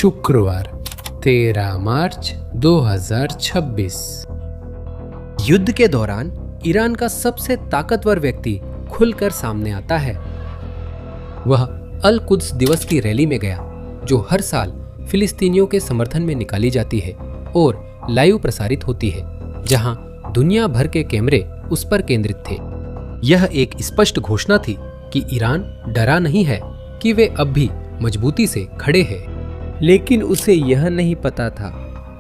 शुक्रवार 13 मार्च 2026। युद्ध के दौरान ईरान का सबसे ताकतवर व्यक्ति खुलकर सामने आता है। वह अल कुद्स दिवस की रैली में गया, जो हर साल फिलिस्तीनियों के समर्थन में निकाली जाती है और लाइव प्रसारित होती है, जहां दुनिया भर के कैमरे उस पर केंद्रित थे। यह एक स्पष्ट घोषणा थी कि ईरान डरा नहीं है, कि वे अब भी मजबूती से खड़े हैं। लेकिन उसे यह नहीं पता था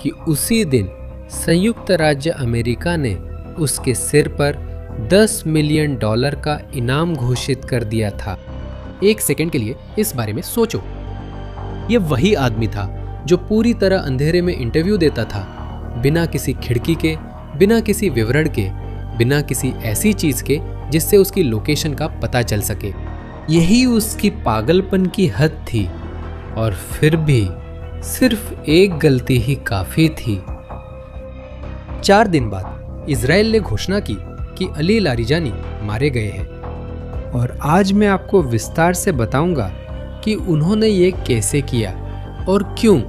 कि उसी दिन संयुक्त राज्य अमेरिका ने उसके सिर पर $10 मिलियन का इनाम घोषित कर दिया था। एक सेकंड के लिए इस बारे में सोचो। यह वही आदमी था जो पूरी तरह अंधेरे में इंटरव्यू देता था, बिना किसी खिड़की के, बिना किसी विवरण के, बिना किसी ऐसी चीज के जिससे उसकी लोकेशन का पता चल सके। यही उसकी पागलपन की हद थी, और फिर भी सिर्फ एक गलती ही काफी थी। 4 दिन बाद इजराइल ने घोषणा की कि अली लारिजानी मारे गए हैं, और आज मैं आपको विस्तार से बताऊंगा कि उन्होंने ये कैसे किया और क्यों।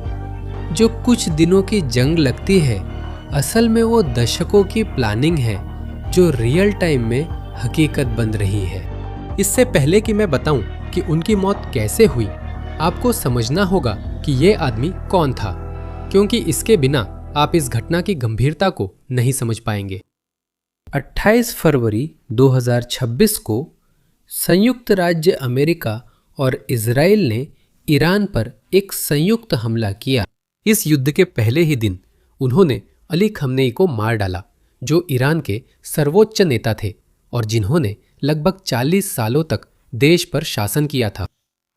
जो कुछ दिनों की जंग लगती है, असल में वो दशकों की प्लानिंग है जो रियल टाइम में हकीकत बन रही है। इससे पहले कि मैं बताऊं कि उनकी मौत कैसे हुई, आपको समझना होगा कि ये आदमी कौन था, क्योंकि इसके बिना आप इस घटना की गंभीरता को नहीं समझ पाएंगे। 28 फरवरी 2026 को संयुक्त राज्य अमेरिका और इजराइल ने ईरान पर एक संयुक्त हमला किया। इस युद्ध के पहले ही दिन उन्होंने अली खमनेई को मार डाला, जो ईरान के सर्वोच्च नेता थे और जिन्होंने लगभग 40 सालों तक देश पर शासन किया था।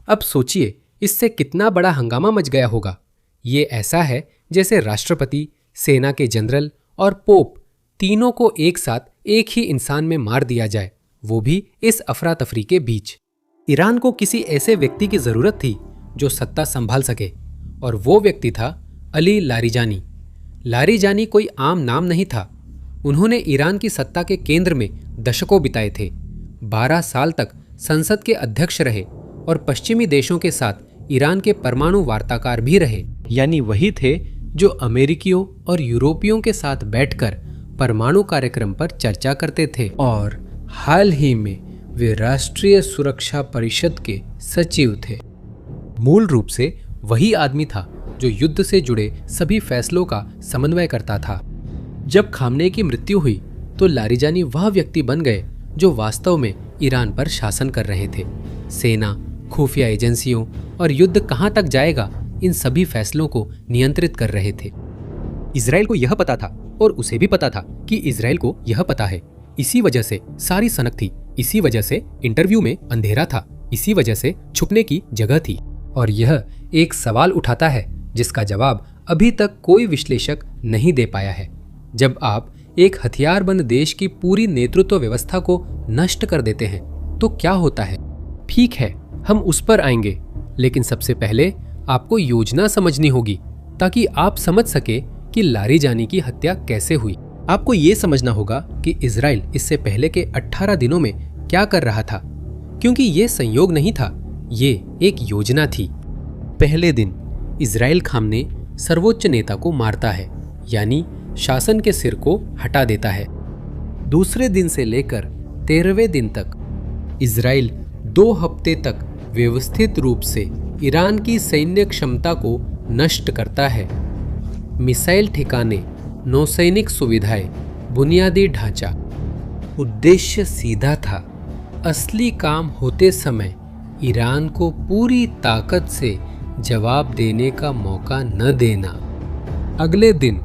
अब सोचिए, इससे कितना बड़ा हंगामा मच गया होगा। ये ऐसा है जैसे राष्ट्रपति, सेना के जनरल और पोप तीनों को एक साथ एक ही इंसान में मार दिया जाए, वो भी इस अफरा तफरी के बीच। ईरान को किसी ऐसे व्यक्ति की जरूरत थी जो सत्ता संभाल सके, और वो व्यक्ति था अली लारिजानी। लारिजानी कोई आम नाम नहीं था। उन्होंने ईरान की सत्ता के केंद्र में दशकों बिताए थे। 12 साल तक संसद के अध्यक्ष रहे और पश्चिमी देशों के साथ ईरान के परमाणु वार्ताकार भी रहे। यानी वही थे जो अमेरिकियों और यूरोपियों के साथ बैठकर परमाणु कार्यक्रम पर चर्चा करते थे, और हाल ही में वे राष्ट्रीय सुरक्षा परिषद के सचिव थे। मूल रूप से वही आदमी था जो युद्ध से जुड़े सभी फैसलों का समन्वय करता था। जब खामनेई की मृत्यु हुई तो लारिजानी वह व्यक्ति बन गए जो वास्तव में ईरान पर शासन कर रहे थे। सेना, खुफिया एजेंसियों और युद्ध कहां तक जाएगा, इन सभी फैसलों को नियंत्रित कर रहे थे। इजराइल को यह पता था, और उसे भी पता था कि इजराइल को यह पता है। इसी वजह से सारी सनक थी, इसी वजह से इंटरव्यू में अंधेरा था, इसी वजह से छुपने की जगह थी। और यह एक सवाल उठाता है जिसका जवाब अभी तक कोई विश्लेषक नहीं दे पाया है। जब आप एक हथियारबंद देश की पूरी नेतृत्व व्यवस्था को नष्ट कर देते हैं तो क्या होता है? ठीक है, हम उस पर आएंगे, लेकिन सबसे पहले आपको योजना समझनी होगी ताकि आप समझ सके कि लारिजानी की हत्या कैसे हुई। आपको ये समझना होगा कि इजराइल इससे पहले के 18 दिनों में क्या कर रहा था, क्योंकि ये संयोग नहीं था, ये एक योजना थी। पहले दिन इजराइल खामनेई सर्वोच्च नेता को मारता है, यानी शासन के सिर को हटा देता है। दूसरे दिन से लेकर 13वें दिन तक इजराइल 2 हफ्ते तक व्यवस्थित रूप से ईरान की सैन्य क्षमता को नष्ट करता है। मिसाइल ठिकाने, नौसैनिक सुविधाएं, बुनियादी ढांचा। उद्देश्य सीधा था, असली काम होते समय ईरान को पूरी ताकत से जवाब देने का मौका न देना। अगले दिन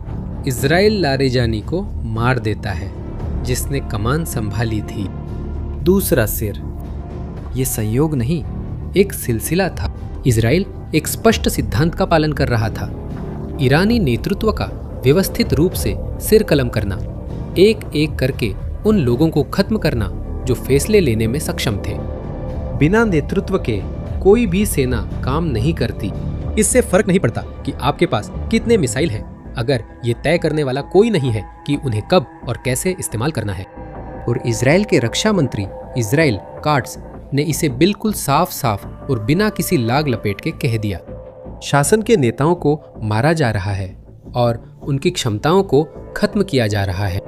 इजराइल लारिजानी को मार देता है, जिसने कमान संभाली थी। दूसरा सिर। ये संयोग नहीं, एक सिलसिला था। इजराइल एक स्पष्ट सिद्धांत का पालन कर रहा था, ईरानी नेतृत्व का व्यवस्थित रूप से सिर कलम करना, एक एक करके उन लोगों को खत्म करना जो फैसले लेने में सक्षम थे। बिना नेतृत्व के कोई भी सेना काम नहीं करती। इससे फर्क नहीं पड़ता कि आपके पास कितने मिसाइल हैं, अगर ये तय करने वाला कोई नहीं है कि उन्हें कब और कैसे इस्तेमाल करना है। और इजराइल के रक्षा मंत्री इजराइल काट्स ने इसे बिल्कुल साफ साफ और बिना किसी लाग लपेट के कह दिया। शासन के नेताओं को मारा जा रहा है और उनकी क्षमताओं को खत्म किया जा रहा है।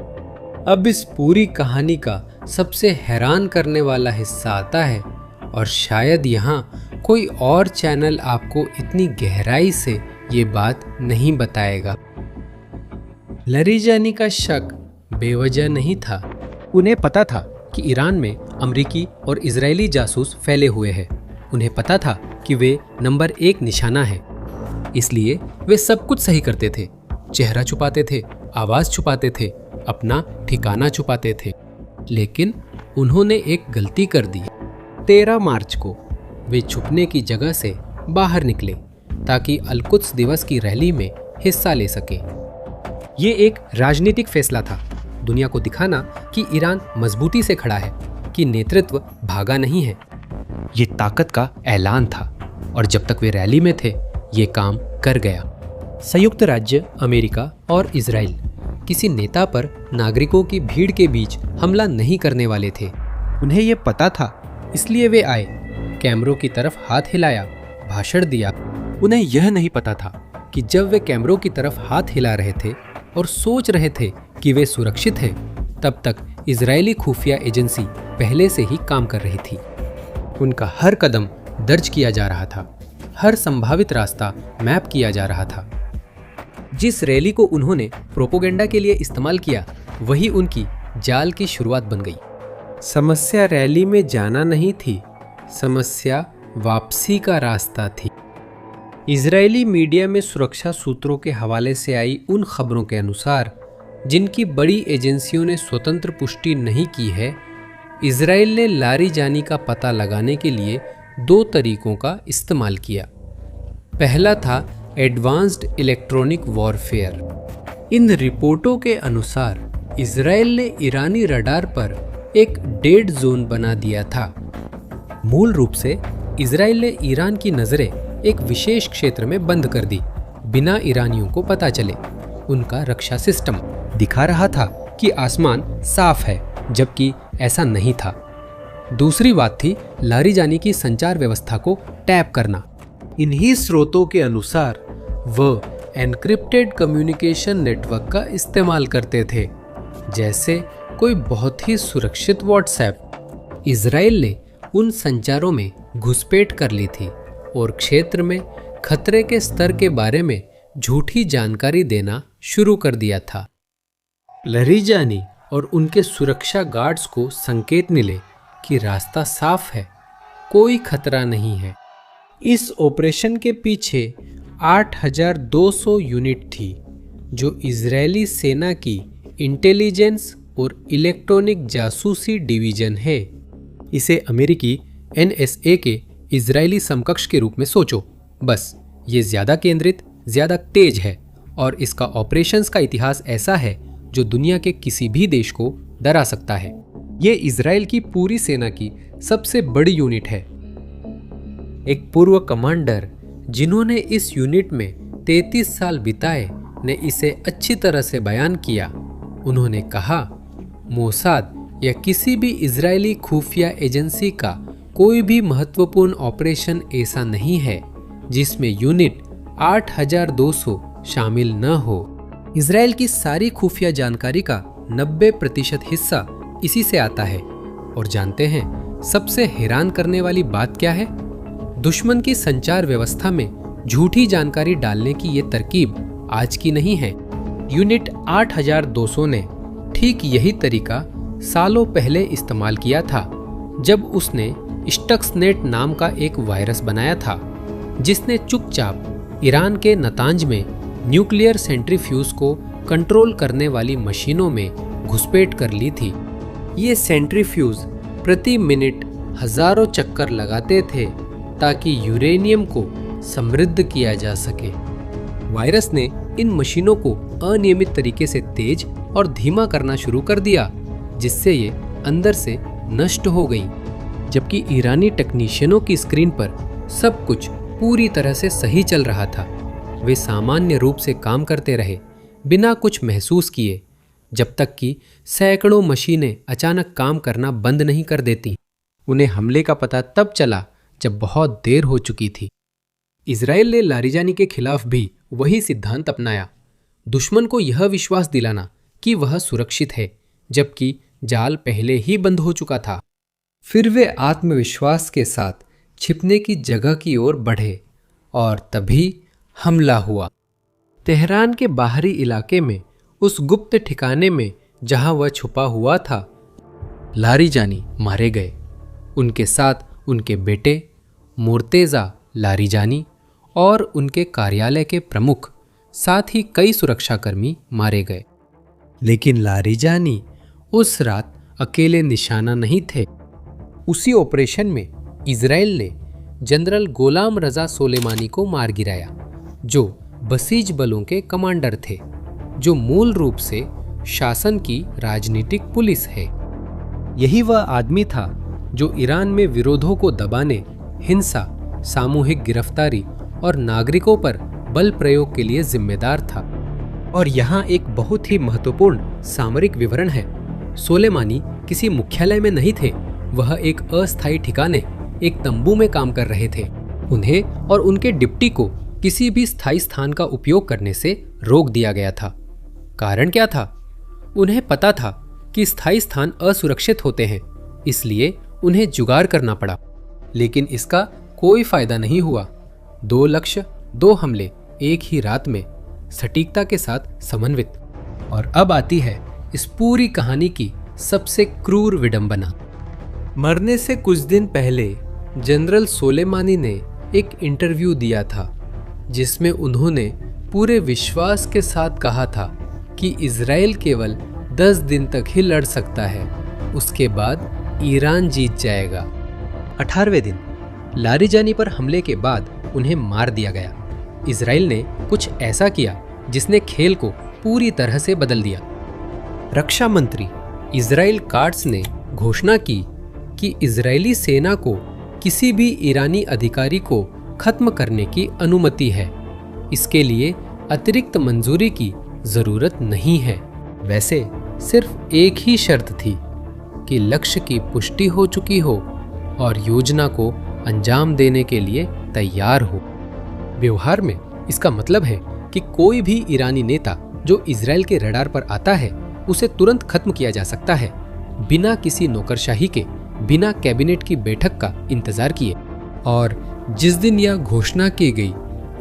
अब इस पूरी कहानी का सबसे हैरान करने वाला हिस्सा आता है और शायद यहाँ कोई और चैनल आपको इतनी गहराई से ये बात नहीं बताएगा। लरिजानी का शक बेवजह नहीं था। उन्हें पता था कि ईरान में अमेरिकी और इजरायली जासूस फैले हुए हैं। उन्हें पता था कि वे नंबर 1 निशाना है, इसलिए वे सब कुछ सही करते थे। चेहरा छुपाते थे, आवाज छुपाते थे, अपना ठिकाना छुपाते थे। लेकिन उन्होंने एक गलती कर दी। 13 मार्च को वे छुपने की जगह से बाहर निकले ताकि अल-कुद्स दिवस की रैली में हिस्सा ले सके। ये एक राजनीतिक फैसला था, दुनिया को दिखाना कि ईरान मजबूती से खड़ा है, कि नेतृत्व भागा नहीं है। ये ताकत का ऐलान था और जब तक वे रैली में थे ये काम कर गया। संयुक्त राज्य अमेरिका और इजराइल किसी नेता पर नागरिकों की भीड़ के बीच हमला नहीं करने वाले थे। उन्हें ये पता था, इसलिए वे आए, कैमरों की तरफ हाथ हिलाया, भाषण दिया। उन्हें यह नहीं पता था कि जब वे कैमरों की तरफ हाथ हिला रहे थे और सोच रहे थे कि वे सुरक्षित हैं, तब तक इजरायली खुफिया एजेंसी पहले से ही काम कर रही थी। उनका हर कदम दर्ज किया जा रहा था, हर संभावित रास्ता मैप किया जा रहा था। जिस रैली को उन्होंने प्रोपोगेंडा के लिए इस्तेमाल किया, वही उनकी जाल की शुरुआत बन गई। समस्या रैली में जाना नहीं थी, समस्या वापसी का रास्ता थी। इजरायली मीडिया में सुरक्षा सूत्रों के हवाले से आई उन खबरों के अनुसार, जिनकी बड़ी एजेंसियों ने स्वतंत्र पुष्टि नहीं की है, इजराइल ने लारिजानी का पता लगाने के लिए 2 तरीकों का इस्तेमाल किया। पहला था एडवांस्ड इलेक्ट्रॉनिक वॉरफेयर। इन रिपोर्टों के अनुसार इजराइल ने ईरानी रडार पर एक डेड जोन बना दिया था। मूल रूप से इजराइल ने ईरान की नज़रें एक विशेष क्षेत्र में बंद कर दी, बिना ईरानियों को पता चले। उनका रक्षा सिस्टम दिखा रहा था कि आसमान साफ है, जबकि ऐसा नहीं था। दूसरी बात थी लारिजानी की संचार व्यवस्था को टैप करना। इन्हीं स्रोतों के अनुसार वह एन्क्रिप्टेड कम्युनिकेशन नेटवर्क का इस्तेमाल करते थे, जैसे कोई बहुत ही सुरक्षित व्हाट्सएप। इजराइल ने उन संचारों में घुसपैठ कर ली थी और क्षेत्र में खतरे के स्तर के बारे में झूठी जानकारी देना शुरू कर दिया था। लरिजानी और उनके सुरक्षा गार्ड्स को संकेत मिले कि रास्ता साफ है, कोई खतरा नहीं है। इस ऑपरेशन के पीछे 8,200 यूनिट थी, जो इजरायली सेना की इंटेलिजेंस और इलेक्ट्रॉनिक जासूसी डिवीजन है। इसे अमेरिकी NSA के इजरायली समकक्ष के रूप में सोचो। बस ये ज़्यादा केंद्रित, ज़्यादा तेज है और इसका ऑपरेशंस का इतिहास ऐसा है जो दुनिया के किसी भी देश को डरा सकता है। ये इजराइल की पूरी सेना की सबसे बड़ी यूनिट है। एक पूर्व कमांडर जिन्होंने इस यूनिट में 33 साल बिताए ने इसे अच्छी तरह से बयान किया। उन्होंने कहा, मोसाद या किसी भी इजरायली खुफिया एजेंसी का कोई भी महत्वपूर्ण ऑपरेशन ऐसा नहीं है जिसमें यूनिट 8,200 शामिल न हो। इजराइल की सारी खुफिया जानकारी का 90% हिस्सा इसी से आता है। और जानते हैं सबसे हैरान करने वाली बात क्या है? दुश्मन की संचार व्यवस्था में झूठी जानकारी डालने की ये तरकीब आज की नहीं है। यूनिट 8,200 ने ठीक यही तरीका सालों पहले इस्तेमाल किया था, जब उसने स्टक्सनेट नाम का एक वायरस बनाया था, जिसने चुपचाप ईरान के नतांज में न्यूक्लियर सेंट्रीफ्यूज को कंट्रोल करने वाली मशीनों में घुसपैठ कर ली थी। ये सेंट्रीफ्यूज प्रति मिनट हजारों चक्कर लगाते थे ताकि यूरेनियम को समृद्ध किया जा सके। वायरस ने इन मशीनों को अनियमित तरीके से तेज और धीमा करना शुरू कर दिया, जिससे ये अंदर से नष्ट हो गई। जबकि ईरानी टेक्नीशियनों की स्क्रीन पर सब कुछ पूरी तरह से सही चल रहा था। वे सामान्य रूप से काम करते रहे, बिना कुछ महसूस किए, जब तक कि सैकड़ों मशीनें अचानक काम करना बंद नहीं कर देती। उन्हें हमले का पता तब चला जब बहुत देर हो चुकी थी। इजराइल ने लारिजानी के खिलाफ भी वही सिद्धांत अपनाया, दुश्मन को यह विश्वास दिलाना कि वह सुरक्षित है, जबकि जाल पहले ही बंद हो चुका था। फिर वे आत्मविश्वास के साथ छिपने की जगह की ओर बढ़े और तभी हमला हुआ। तेहरान के बाहरी इलाके में उस गुप्त ठिकाने में जहां वह छुपा हुआ था, लारिजानी मारे गए। उनके साथ उनके बेटे मुर्तेज़ा लारिजानी और उनके कार्यालय के प्रमुख, साथ ही कई सुरक्षाकर्मी मारे गए। लेकिन लारिजानी उस रात अकेले निशाना नहीं थे। उसी ऑपरेशन में इजराइल ने जनरल गोलाम रजा सोलेमानी को मार गिराया, जो बसीज बलों के कमांडर थे, जो मूल रूप से शासन की राजनीतिक पुलिस है। यही वह आदमी था जो ईरान में विरोधों को दबाने, हिंसा, सामूहिक गिरफ्तारी और नागरिकों पर बल प्रयोग के लिए जिम्मेदार था। और यहाँ एक बहुत ही महत्वपूर्ण सामरिक विवरण है। सोलेमानी किसी मुख्यालय में नहीं थे, वह एक अस्थायी ठिकाने, एक तंबू में काम कर रहे थे। उन्हें और उनके डिप्टी को किसी भी स्थायी स्थान का उपयोग करने से रोक दिया गया था। कारण क्या था? उन्हें पता था कि स्थायी स्थान असुरक्षित होते हैं, इसलिए उन्हें जुगाड़ करना पड़ा। लेकिन इसका कोई फायदा नहीं हुआ। 2 लक्ष्य, 2 हमले एक ही रात में, सटीकता के साथ समन्वित। और अब आती है इस पूरी कहानी की सबसे क्रूर विडंबना। मरने से कुछ दिन पहले जनरल सोलेमानी ने एक इंटरव्यू दिया था, जिसमें उन्होंने पूरे विश्वास के साथ कहा था कि इजराइल केवल 10 दिन तक ही लड़ सकता है, उसके बाद ईरान जीत जाएगा। 18वें दिन लारिजानी पर हमले के बाद उन्हें मार दिया गया। इजराइल ने कुछ ऐसा किया जिसने खेल को पूरी तरह से बदल दिया। रक्षा मंत्री इजराइल काट्स ने घोषणा की कि इजरायली सेना को किसी भी ईरानी अधिकारी को खत्म करने की अनुमति है। इसके लिए अतिरिक्त मंजूरी की जरूरत नहीं है। वैसे सिर्फ एक ही शर्त थी कि लक्ष्य की पुष्टि हो चुकी हो और योजना को अंजाम देने के लिए तैयार हो। व्यवहार में इसका मतलब है कि कोई भी ईरानी नेता जो इजराइल के रडार पर आता है, उसे तुरंत खत्म किया जा सकता है, बिना किसी नौकरशाही के, बिना कैबिनेट की बैठक का इंतजार किए। और जिस दिन यह घोषणा की गई,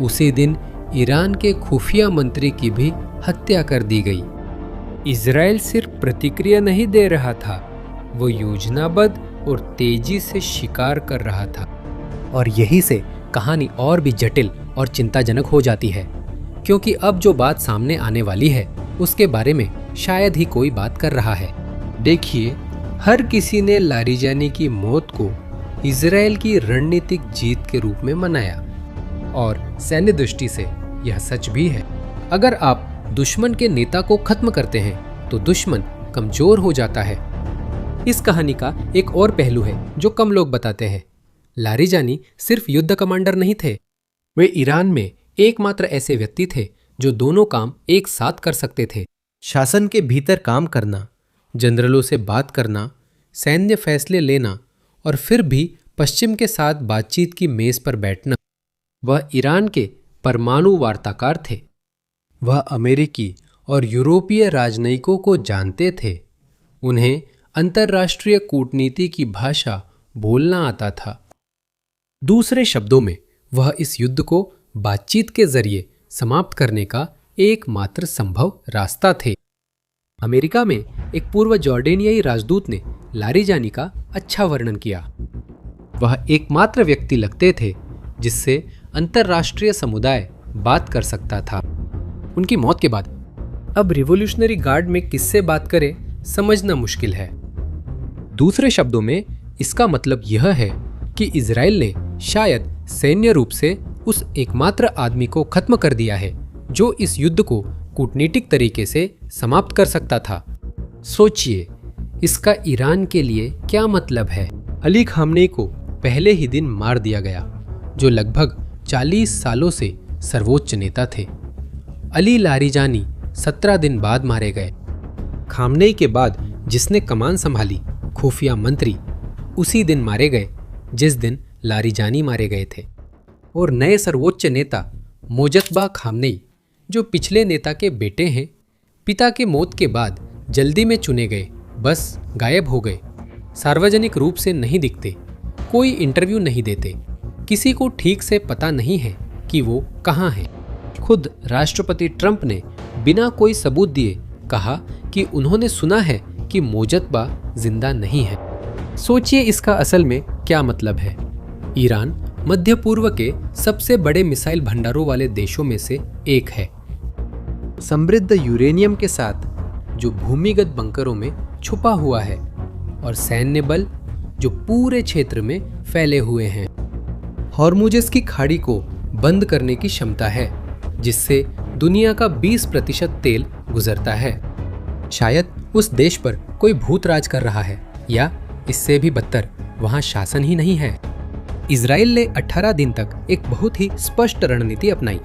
उसी दिन ईरान के खुफिया मंत्री की भी हत्या कर दी गई। इजराइल सिर्फ प्रतिक्रिया नहीं दे रहा था, वो योजनाबद्ध और तेजी से शिकार कर रहा था। और यही से कहानी और भी जटिल और चिंताजनक हो जाती है, क्योंकि अब जो बात सामने आने वाली है उसके बारे में शायद ही कोई बात कर रहा है। देखिए, हर किसी ने लारिजानी की मौत को इजराइल की रणनीतिक जीत के रूप में मनाया, और सैन्य दृष्टि से यह सच भी है। अगर आप दुश्मन के नेता को खत्म करते हैं तो दुश्मन कमजोर हो जाता है। इस कहानी का एक और पहलू है जो कम लोग बताते हैं। लारिजानी सिर्फ युद्ध कमांडर नहीं थे, वे ईरान में एकमात्र ऐसे व्यक्ति थे जो दोनों काम एक साथ कर सकते थे। शासन के भीतर काम करना, जनरलों से बात करना, सैन्य फैसले लेना और फिर भी पश्चिम के साथ बातचीत की मेज पर बैठना। वह ईरान के परमाणु वार्ताकार थे। वह अमेरिकी और यूरोपीय राजनयिकों को जानते थे। उन्हें अंतर्राष्ट्रीय कूटनीति की भाषा बोलना आता था। दूसरे शब्दों में, वह इस युद्ध को बातचीत के जरिए समाप्त करने का एकमात्र संभव रास्ता थे। अमेरिका में एक पूर्व जॉर्डेनियाई राजदूत ने लारिजानी का अच्छा वर्णन किया। वह एकमात्र व्यक्ति लगते थे जिससे अंतर्राष्ट्रीय समुदाय बात कर सकता था। उनकी मौत के बाद अब रिवॉल्यूशनरी गार्ड में किससे बात करें, समझना मुश्किल है। दूसरे शब्दों में, इसका मतलब यह है कि इजराइल ने शायद सैन्य रूप से उस एकमात्र आदमी को खत्म कर दिया है जो इस युद्ध को कूटनीतिक तरीके से समाप्त कर सकता था। सोचिए, इसका ईरान के लिए क्या मतलब है। अली खामनेई को पहले ही दिन मार दिया गया, जो लगभग 40 सालों से सर्वोच्च नेता थे। अली लारिजानी 17 दिन बाद मारे गए। खामनेई के बाद जिसने कमान संभाली, खुफिया मंत्री, उसी दिन मारे गए जिस दिन लारिजानी मारे गए थे। और नए सर्वोच्च नेता मोजतबा खामनेई, जो पिछले नेता के बेटे हैं, पिता की मौत के बाद जल्दी में चुने गए, बस गायब हो गए। सार्वजनिक रूप से नहीं दिखते, कोई इंटरव्यू नहीं देते, किसी को ठीक से पता नहीं है कि वो कहाँ हैं। खुद राष्ट्रपति ट्रंप ने बिना कोई सबूत दिए कहा कि उन्होंने सुना है कि मोजतबा जिंदा नहीं है। सोचिए इसका असल में क्या मतलब है। ईरान मध्य पूर्व के सबसे बड़े मिसाइल भंडारों वाले देशों में से एक है। समृद्ध यूरेनियम के साथ जो भूमिगत बंकरों में छुपा हुआ है और सैन्य बल जो पूरे क्षेत्र में फैले हुए हैं। हॉर्मुज़ की खाड़ी को बंद करने की क्षमता है, जिससे दुनिया का 20% तेल गुजरता है। शायद उस देश पर कोई भूत राज कर रहा है, या इससे भी बदतर वहां शासन ही नहीं है। इजराइल ने 18 दिन तक एक बहुत ही स्पष्ट रणनीति अपनाई।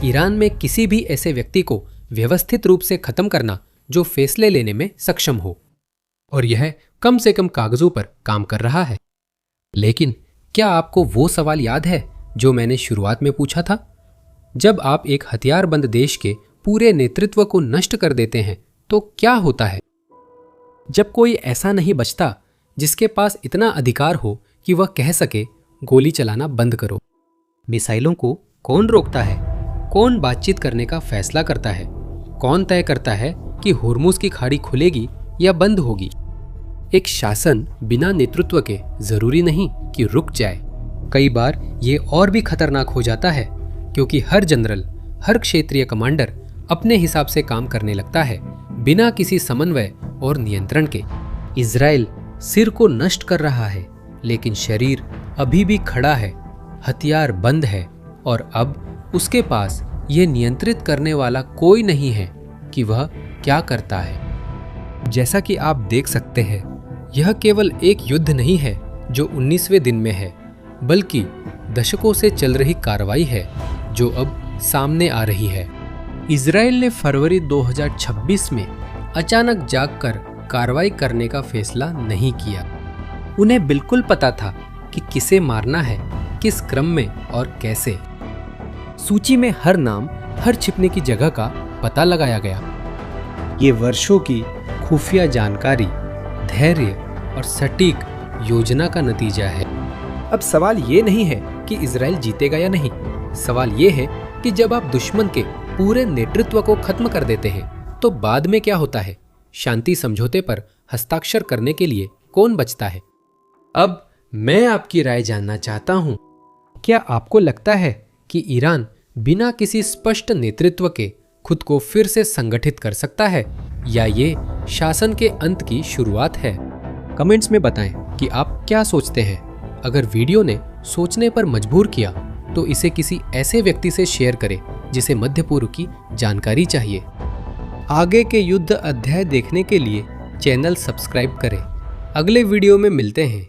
ईरान में किसी भी ऐसे व्यक्ति को व्यवस्थित रूप से खत्म करना जो फैसले लेने में सक्षम हो, और यह कम से कम कागजों पर काम कर रहा है। लेकिन क्या आपको वो सवाल याद है जो मैंने शुरुआत में पूछा था? जब आप एक हथियारबंद देश के पूरे नेतृत्व को नष्ट कर देते हैं तो क्या होता है? जब कोई ऐसा नहीं बचता जिसके पास इतना अधिकार हो कि वह कह सके गोली चलाना बंद करो। मिसाइलों को कौन रोकता है? कौन बातचीत करने का फैसला करता है? कौन तय करता है कि होर्मुज़ की खाड़ी खुलेगी या बंद होगी? एक शासन बिना नेतृत्व के जरूरी नहीं कि रुक जाए। कई बार ये और भी खतरनाक हो जाता है, क्योंकि हर जनरल, हर क्षेत्रीय कमांडर अपने हिसाब से काम करने लगता है, बिना किसी समन्वय और नियंत्रण के। इजराइल सिर को नष्ट कर रहा है, लेकिन शरीर अभी भी खड़ा है, हथियार बंद है, और अब उसके पास ये नियंत्रित करने वाला कोई नहीं है कि वह क्या करता है। जैसा कि आप देख सकते हैं, यह केवल एक युद्ध नहीं है जो 19वें दिन में है, बल्कि दशकों से चल रही कार्रवाई है जो अब सामने आ रही है। इजराइल ने फरवरी 2026 में अचानक जागकर कार्रवाई करने का फैसला नहीं किया। उन्हें बिल्कुल पता था कि किसे मारना है, किस क्रम में और कैसे। सूची में हर नाम, हर छिपने की जगह का पता लगाया गया। ये वर्षों की खुफिया जानकारी, धैर्य और सटीक योजना का नतीजा है। अब सवाल ये नहीं है कि इजराइल जीतेगा या नहीं। सवाल ये है कि जब आप दुश्मन के पूरे नेतृत्व को खत्म कर देते हैं तो बाद में क्या होता है? शांति समझौते पर हस्ताक्षर करने के लिए कौन बचता है? अब मैं आपकी राय जानना चाहता हूं। क्या आपको लगता है कि ईरान बिना किसी स्पष्ट नेतृत्व के खुद को फिर से संगठित कर सकता है, या ये शासन के अंत की शुरुआत है? कमेंट्स में बताएं कि आप क्या सोचते हैं। अगर वीडियो ने सोचने पर मजबूर किया तो इसे किसी ऐसे व्यक्ति से शेयर करें जिसे मध्य पूर्व की जानकारी चाहिए। आगे के युद्ध अध्याय देखने के लिए चैनल सब्सक्राइब करें। अगले वीडियो में मिलते हैं।